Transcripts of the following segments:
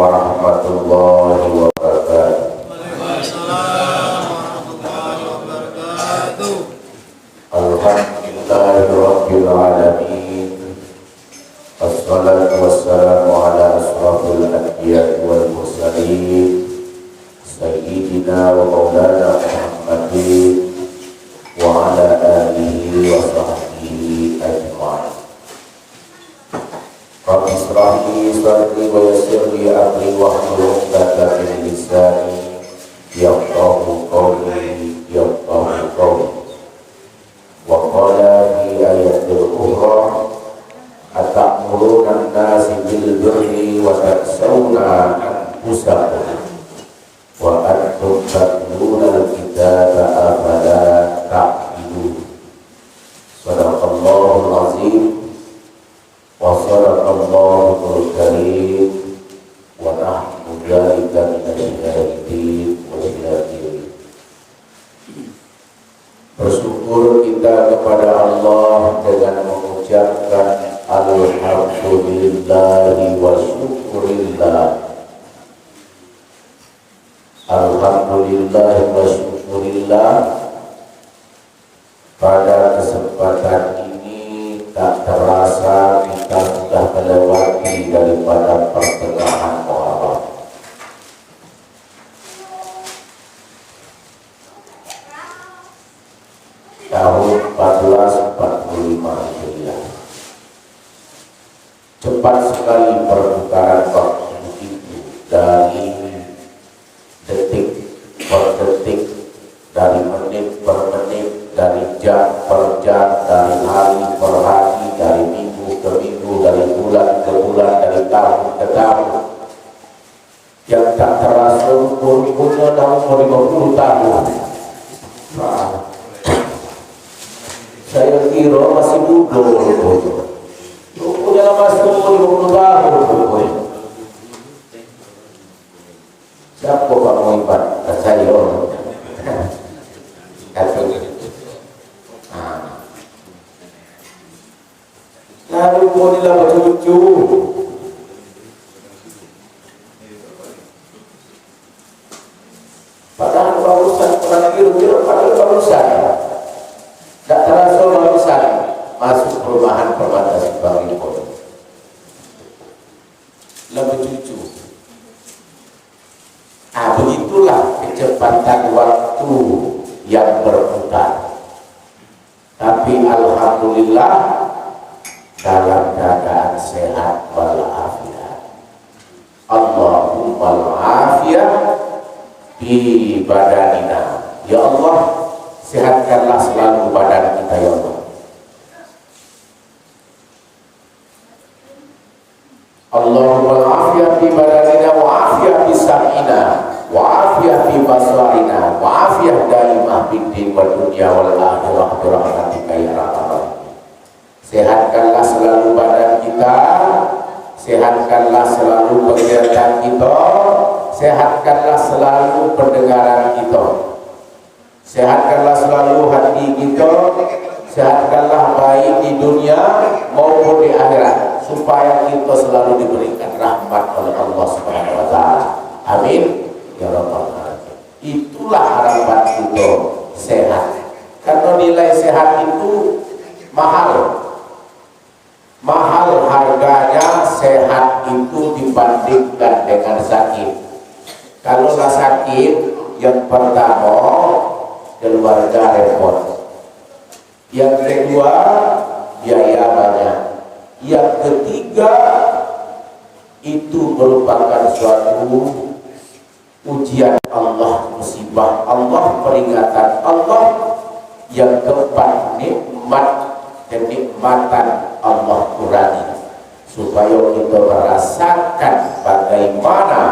warahmatullahi wabarakatuh. Waalaikumsalam warahmatullahi wabarakatuh. Alhamdulillahirabbil alamin. Wassalatu wassalamu ala asrofil anbiya'i wal mursalin sayyidina wa maulana Muhammadin wa ala alihi wa sahbihi ajma'in. Rabbi ishrah li sadri wa yassir li amri wahlul 'uqdatam min lisani yafqahu qawli. Wa qala fi ayatil ukhra atamuruna an-nasa bil birri wa tansawna anfusakum wa antum tatluna al-kitaba afala ta'qilun. Shadaqallahul azim wa sadaqallahul karim wa nahnu dzalika minasy syahidin wa syakirun. Bersyukur kita kepada Allah dengan mengucapkan alhamdulillahi wa syukurillah. Alhamdulillah wa syukurillah. Pada kesempatan ini tak terasa kita sudah melewati daripada pertengahan Muharram. Tahun 1445 Hijriah. Cepat sekali perputaran waktu itu, dari detik per detik, dari menit per menit, dari jam per jam, dari hari per hari, dari minggu ke minggu, dari bulan ke bulan, dari tahun ke tahun. Yang tak terasa umurnya dah umur 50 tahun. Saya kira masih muda umurnya masih umur 50 tahun. Siapa Pak Muhammad? Saya lalu bolehlah bercucu. Padahal barusan pernah kira-kira barusan. Tak terasa barusan masuk perumahan perbatasan Bangil Pondok. Lebih cucu. Begitulah kecepatan waktu yang berputar. Tapi alhamdulillah dalam keadaan sehat walafiat. Allahumma al-afiyah fi badanina. Ya Allah, sehatkanlah selalu badan kita ya Allah. Allahumma al-afiyah fi badanina wa afiyah fi sam'ina wa afiyah fi basarina wa afiyah daimah fid din wal dunya wal akhirah bi rahmatika ya rabbal. Sehatkanlah selalu badan kita, sehatkanlah selalu penglihatan kita, sehatkanlah selalu pendengaran kita, sehatkanlah selalu hati kita, sehatkanlah baik di dunia maupun di akhirat, supaya kita selalu diberikan rahmat oleh Allah Subhanahu wa taala. Amin ya rabbal alamin. Itulah harapan kita, sehat. Karena nilai sehat itu mahal harganya. Sehat itu dibandingkan dengan sakit. Kalau sakit, yang pertama keluarga repot, yang kedua biaya banyak, yang ketiga itu merupakan suatu ujian Allah, musibah Allah, peringatan Allah. Yang keempat, nikmat, kenikmatan Allah kurangi, supaya kita merasakan bagaimana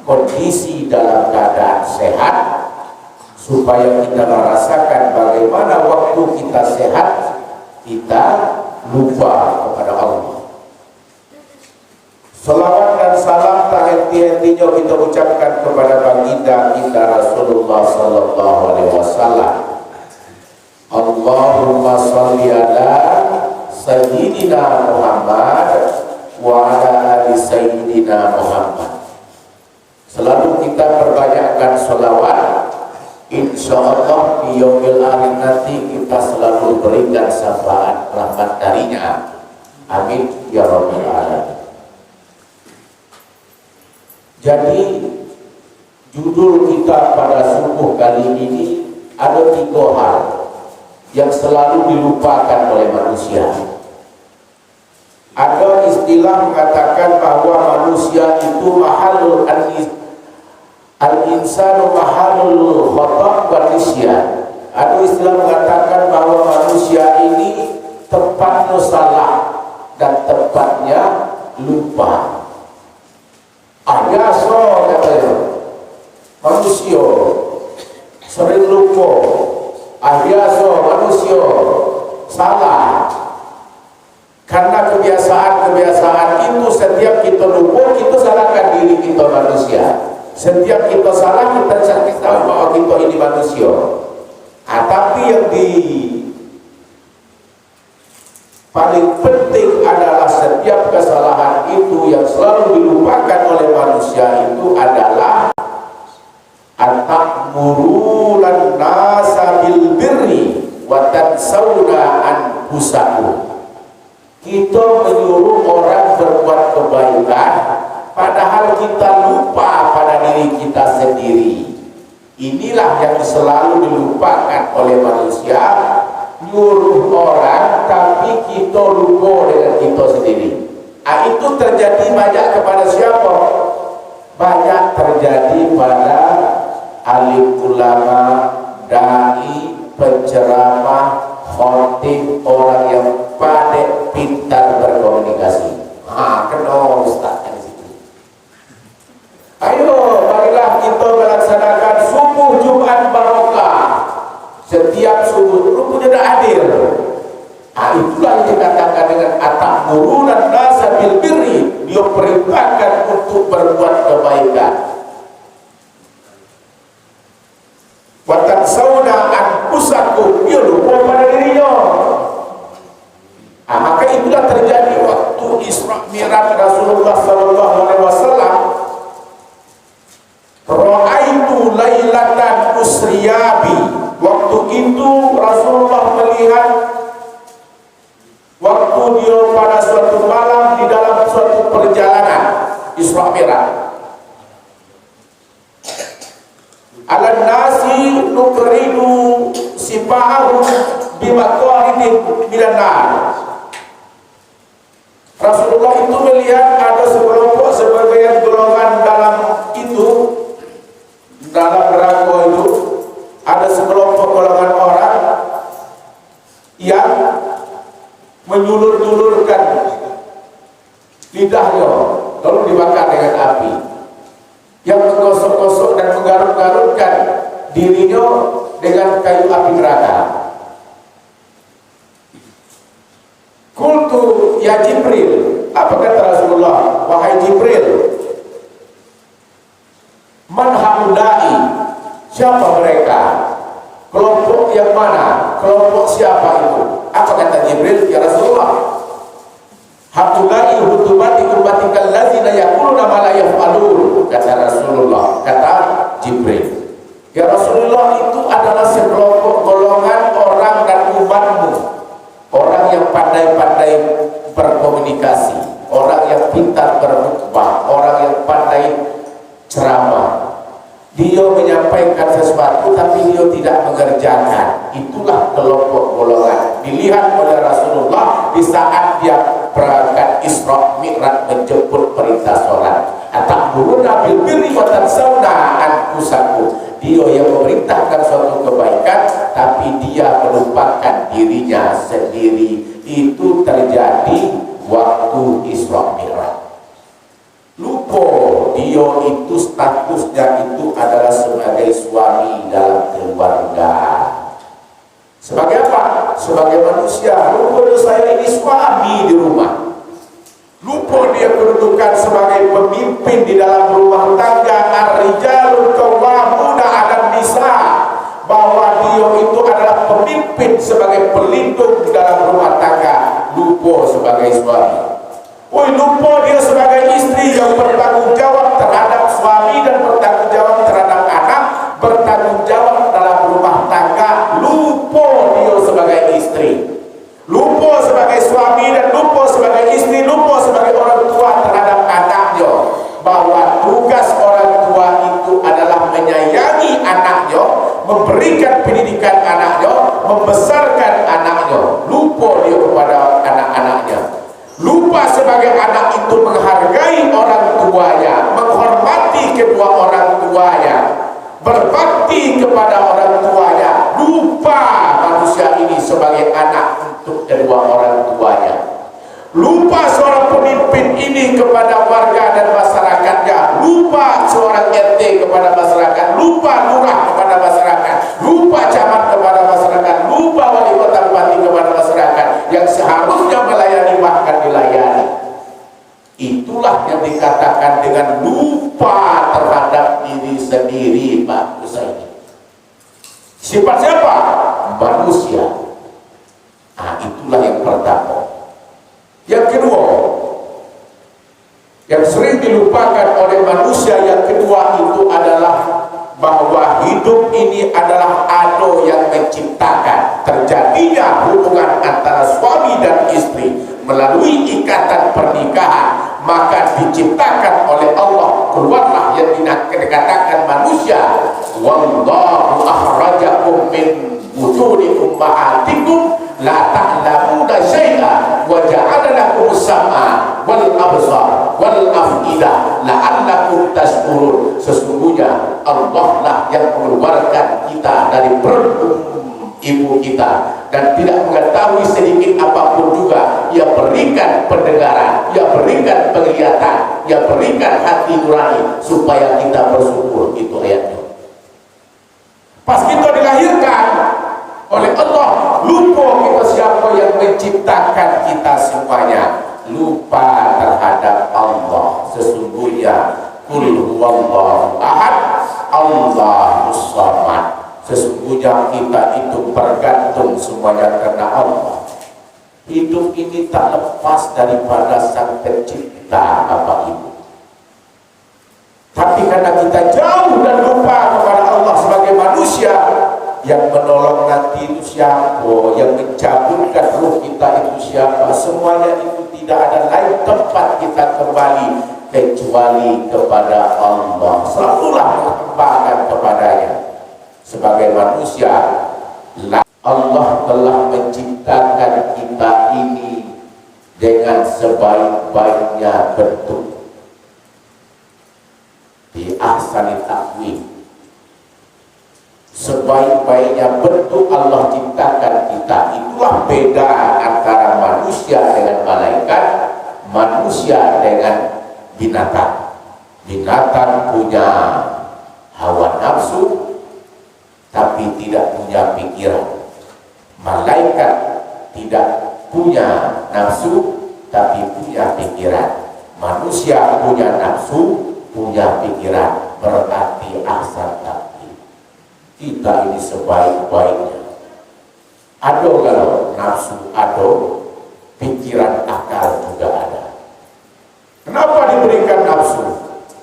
kondisi dalam keadaan sehat, supaya kita merasakan bagaimana waktu kita sehat kita lupa kepada Allah. Salawat dan salam tak henti-hentinya kita ucapkan kepada baginda kita Rasulullah sallallahu alaihi wasallam. Allahumma shalli ala sayyidina Muhammad wa ala ali sayyidina Muhammad. Selalu kita perbanyakkan sholawat. Insya Allah di yaumil akhir nanti kita selalu berikan syafaat rahmat darinya. Amin ya rabbal alamin. Jadi judul kita pada subuh kali ini ada 3 hal yang selalu dilupakan oleh manusia. Ada istilah mengatakan bahwa manusia itu mahalul al-insanu mahalul khata' wa nisyan. Ada istilah mengatakan bahwa manusia ini tempatnya salah dan tempatnya lupa. Biasa katanya manusia sering lupa. Biasa manusia salah. Karena kebiasaan itu setiap kita lupa, kita salahkan diri kita manusia. Setiap kita salah, kita cari tahu bahwa kita ini manusia. Tapi yang paling penting adalah setiap kesalahan itu yang selalu dilupakan oleh manusia itu adalah atamurul nasa bil birri wa tansawna anfusakum. Kita menyuruh orang berbuat kebaikan, padahal kita lupa pada diri kita sendiri. Inilah yang selalu dilupakan oleh manusia. Nyuruh orang, tapi kita lupa dengan kita sendiri. Itu terjadi banyak kepada siapa? Banyak terjadi pada alim ulama, dai, penceramah, khotib, orang yang pandai pintar berkomunikasi. Kena ustaz di situ. Ayo, marilah kita melaksanakan subuh Jumat barokah. Setiap subuh rupanya dah hadir. Itulah yang dikatakan dengan atamuruna nasa bil birri. Dia perintahkan untuk berbuat kebaikan. Wa tansawna anfusakum. Dia lupa pada dirinya. Maka itulah terjadi waktu Isra Mi'raj Rasulullah sallallahu alaihi wasallam. Ra'aitu lailatan usriyabi. Waktu itu Rasulullah melihat waktu dia pada suatu malam di dalam suatu perjalanan Isra Mi'raj. Alan nasi nukrinu sifa'ahu bimaqaridin minan nar. Rasulullah itu melihat ada sekelompok sebagian golongan dalam neraka itu ada sekelompok golongan orang yang menyulur-nyulurkan lidahnya lalu dibakar dengan api, yang menggosok-gosok dan menggaruk-garukkan dirinya dengan kayu api neraka. Qultu ya Jibril, apa kata Rasulullah? Wahai Jibril, man haulai, siapa mereka? Kelompok yang mana? Kelompok siapa itu? Apa kata Jibril? Ya Rasulullah, haulai hutubati ummatikal ladzina yaquluna ma la yaf'alun. Kata Rasulullah, kata Jibril, ya Rasulullah, itu adalah sekelompok golongan orang dan umatmu, orang yang pandai-pandai berkomunikasi, orang yang pintar berkhutbah, orang yang pandai ceramah. Dia menyampaikan sesuatu tapi dia tidak mengerjakan. Itulah kelompok golongan dilihat oleh Rasulullah di saat dia berangkat Isra Mi'raj menjemput perintah sholat. Atamuruna bil birri wa tansawna anfusakum. Dia yang memerintahkan suatu kebaikan tapi dia melupakan dirinya sendiri. Itu terjadi waktu Isra Mi'raj. Lupa dia itu statusnya itu adalah sebagai suami dalam keluarga. Sebagai apa? Sebagai manusia. Lupa saya ini suami di rumah. Lupa dia kedudukan sebagai pemimpin di dalam rumah tangga. Ar-rijalul qawwamuna 'alan nisa. Bahwa dia itu adalah pemimpin sebagai pelindung di dalam rumah tangga. Lupa sebagai suami. Lupa dia sebagai istri yang bertanggung jawab terhadap suami dan bertanggung jawab terhadap anak, bertanggung jawab dalam rumah tangga, lupa dia sebagai istri, lupa sebagai suami dan lupa sebagai istri, lupa sebagai orang tua terhadap anaknya, bahwa tugas orang tua itu adalah menyayangi anaknya, memberikan pendidikan anaknya, membesarkan anaknya. Lupa dia kepada anak-anaknya, lupa sebagai anak itu menghargai orang tuanya, menghormati kedua orang tuanya, berbakti kepada orang tuanya. Lupa manusia ini sebagai anak untuk kedua orang tuanya. Lupa seorang pemimpin ini kepada warga dan masyarakatnya, lupa seorang RT kepada masyarakat, lupa lurah kepada masyarakat, lupa camat kepada masyarakat, lupa wali kota bupati kepada masyarakat yang seharusnya melayani bahkan dilayani. Itulah yang dikatakan dengan lupa terhadap diri sendiri, Pak Husaini. Sifat siapa? Manusia. Nah, itulah yang pertama. Yang kedua, yang sering dilupakan oleh manusia yang kedua itu adalah bahwa hidup ini adalah ado yang menciptakan. Terjadinya hubungan antara suami dan istri melalui ikatan pernikahan, maka diciptakan oleh Allah. Keluarlah yang dikatakan manusia, wallahu akhrajakum min butuni ummahatikum la ta'lamuna syai'a wa ja'ala lakum as-sam'a wal absar wal af'idah la'allakum tashkurun. Sesungguhnya Allah lah yang mengeluarkan kita dari perut ibu kita dan tidak mengetahui sedikit apapun juga. Ia berikan pendengaran, ia berikan penglihatan, ia berikan hati nurani supaya kita bersyukur. Itu ayatnya. Pas kita dilahirkan oleh Allah, lupa kita siapa yang menciptakan kita semuanya, lupa terhadap Allah. Sesungguhnya qul huwallahu ahad Allahus samad. Sesungguhnya kita itu bergantung semuanya karena Allah. Hidup ini tak lepas daripada Sang Pencipta Bapak Ibu. Tapi karena kita jauh dan lupa kepada Allah sebagai manusia, yang menolong nanti itu siapa, yang mencabutkan ruh kita itu siapa, semuanya itu tidak ada lain tempat kita kembali kecuali kepada Allah. Selalulah menghambahkan kepadanya. Sebagai manusia, Allah telah menciptakan kita ini dengan sebaik-baiknya bentuk, di ahsani taqwim. Sebaik-baiknya bentuk Allah ciptakan kita. Itulah beda antara manusia dengan malaikat, manusia dengan binatang. Binatang punya hawa nafsu tapi tidak punya pikiran. Malaikat tidak punya nafsu tapi punya pikiran. Manusia punya nafsu, punya pikiran. Berarti ahsan taqwim. Kita ini sebaik-baiknya. Ada kalau nafsu ada, pikiran akal juga ada. Kenapa diberikan nafsu?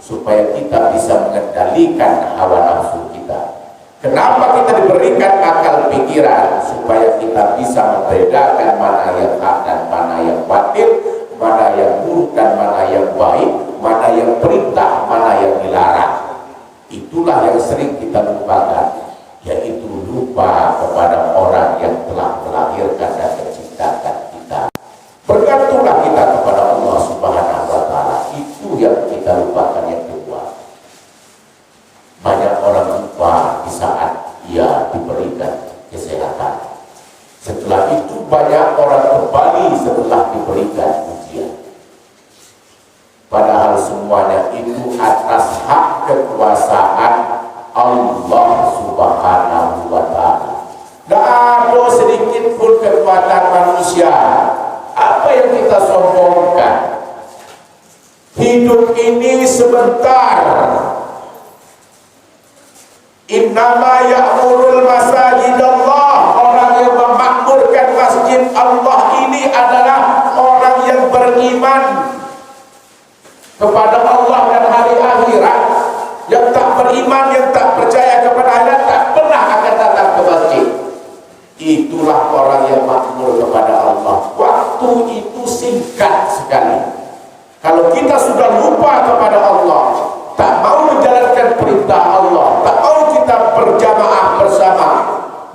Supaya kita bisa mengendalikan hawa nafsu kita. Kenapa kita diberikan akal pikiran? Supaya kita bisa membedakan mana yang hak dan mana yang batil, mana yang buruk dan mana yang baik, mana yang perintah, mana yang dilarang. Itulah yang sering kita lupakan, yaitu lupa kepada orang yang telah melahirkan dan menciptakan kita. Bergantunglah kita kepada Allah Subhanahu wa Ta'ala. Itu yang kita lupakan. Yang kedua, banyak orang lupa di saat ia diberikan kesehatan. Setelah itu banyak orang kembali setelah diberikan ujian. Padahal semuanya itu atas hak kekuasaan Allah Subhanahu wa Ta'ala. Tidak ada sedikit pun kekuatan manusia. Apa yang kita sombongkan? Hidup ini sebentar. Innama ya'murul masajid Allah. Orang yang memakmurkan masjid Allah ini adalah orang yang beriman kepada Allah dan hari akhirat. Kalau kita sudah lupa kepada Allah, tak mau menjalankan perintah Allah, tak mau kita berjamaah bersama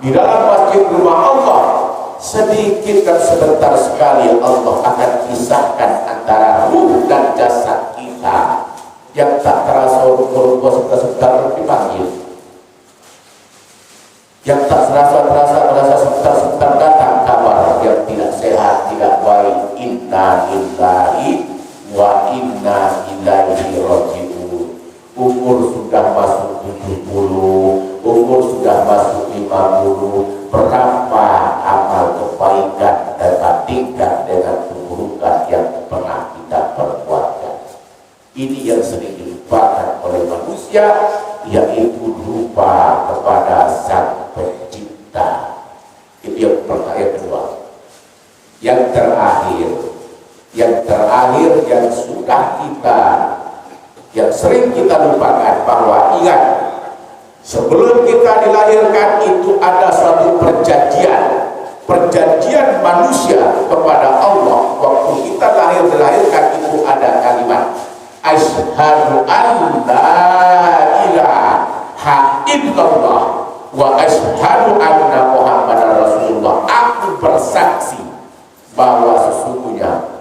di dalam masjid rumah Allah, sedikit dan sebentar sekali Allah akan pisahkan antara ruh dan jasad kita yang tak terasa rupa sebentar dipanggil, yang tak merasa sebentar datang kabar yang tidak sehat, tidak baik. Inna lillahi wa inna ilaihi raji'un. Umur sudah masuk 70, umur sudah masuk 50, berapa amal kebaikan dibandingkan dengan keburukan yang pernah kita perbuatkan. Ini yang sering dilupakan oleh manusia, yaitu lupa kepada Sang Pencipta. Itu yang kedua. Yang terakhir yang sudah kita, yang sering kita lupakan, bahwa ingat, sebelum kita dilahirkan itu ada suatu perjanjian manusia kepada Allah. Waktu kita dilahirkan itu ada kalimat asyhadu an la ilaha illallah wa asyhadu anna muhammadar rasulullah. Aku bersaksi bahwa sesungguhnya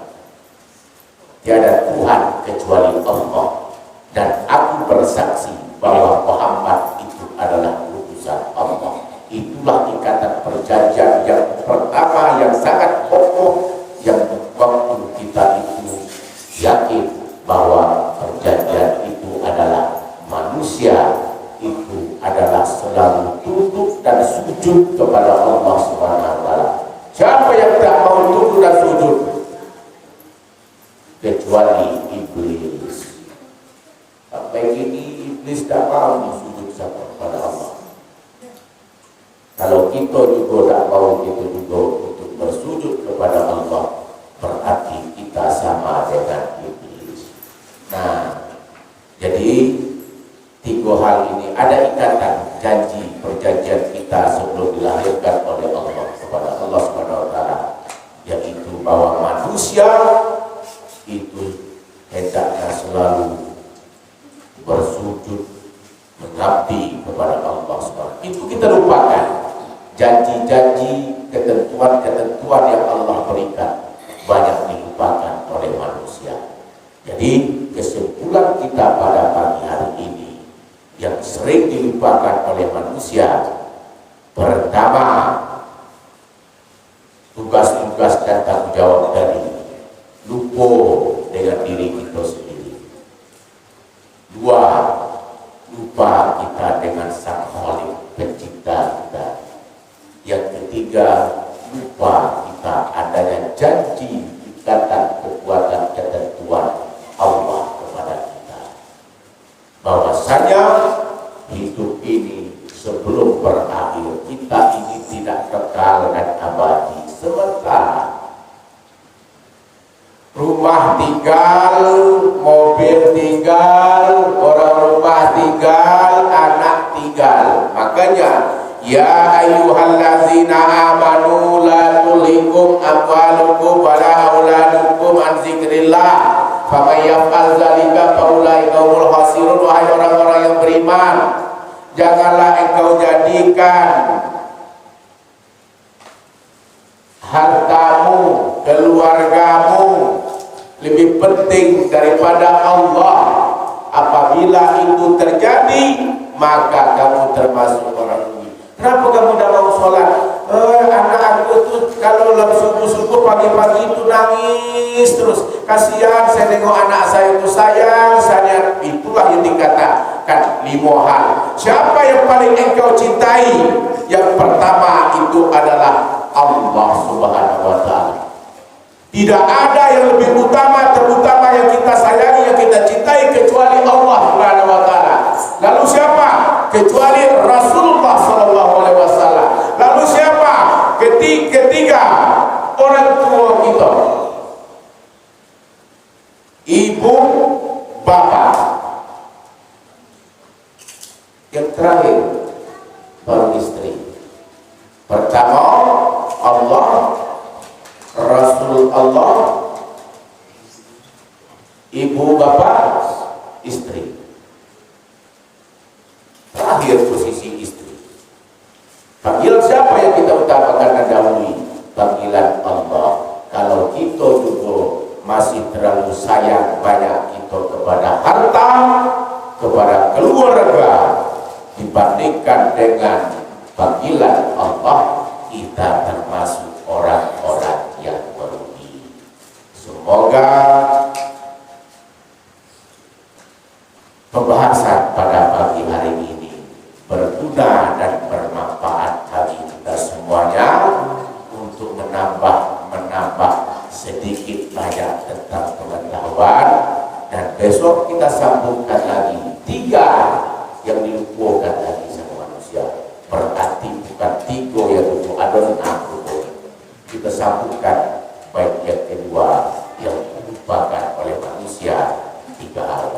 tiada Tuhan kecuali Allah, dan aku bersaksi bahwa Muhammad itu adalah utusan Allah. Itulah ikatan perjanjian yang pertama yang sangat kokoh, yang waktu kita itu yakin bahwa perjanjian itu adalah manusia itu adalah selalu tunduk dan sujud kepada Allah Subhanahu wa taala. Siapa yang tak mau tunduk dan sujud? Kecuali iblis. Sampai ini iblis tak mau sujud kepada Allah. Kalau kita juga tak mau untuk bersujud kepada Allah, berarti kita sama dengan iblis. Nah, jadi tiga hal ini ada ikatan janji perjanjian kita sebelum dilahirkan oleh Allah kepada Allah Subhanahu wa taala, yaitu bahwa manusia itu hendaknya selalu bersujud mengabdi kepada Allah Subhanahu. Itu kita lupakan. Janji-janji, ketentuan-ketentuan yang Allah berikan banyak dilupakan oleh manusia. Jadi kesimpulan kita pada pagi hari ini yang sering dilupakan oleh manusia, pertama, tugas-tugas dan tanggung jawab dari lupa dengan diri kita sendiri. Dua, lupa kita dengan Sang Khalik Pencipta kita. Yang ketiga, lupa kita adanya janji, ikatan, kekuatan, ketentuan Allah kepada kita. Bahwasanya hidup ini sebelum berakhir, kita ini tidak kekal dan abadi, sementara. Rumah tinggal, mobil tinggal, orang rumah tinggal, anak tinggal. Makanya, ya ayyuhallazina amanu la tulhikum amwalukum wala auladukum an zikrillah faman yaf'al dzalika faulaika humul khasirun. Wahai orang-orang yang beriman, janganlah engkau jadikan hartamu, keluargamu lebih penting daripada Allah. Apabila itu terjadi, maka kamu termasuk orang rugi. Kenapa kamu tidak mau sholat? Anak aku itu kalau subuh-subuh pagi-pagi itu nangis terus. Kasihan saya tengok anak saya itu, sayang saya. Itulah yang dikatakan 5 hal. Siapa yang paling engkau cintai? Yang pertama itu adalah Allah Subhanahu wa taala. Tidak ada yang lebih utama, terutama yang kita sayangi, yang kita cintai kecuali Allah Subhanahu wa taala. Lalu siapa? Kecuali Rasulullah sallallahu alaihi wasallam. Lalu siapa? Ketiga, orang tua kita. Ibu, bapak. Yang terakhir baru istri. Pertama Allah, Rasul Allah, ibu keluarga dibandingkan dengan panggilan Allah, kita termasuk orang-orang yang merugi. Semoga pembahasan pada pagi hari ini berguna dan bermanfaat bagi kita semuanya untuk menambah sedikit banyak tentang pengetahuan, dan besok kita sambungkan lagi 3 yang dilupakan lagi sama manusia. Berarti bukan 3 yang lupa, ada 6. Kita sambungkan bagian kedua yang dilupakan oleh manusia 3 hal.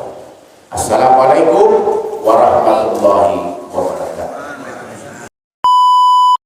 Assalamualaikum warahmatullahi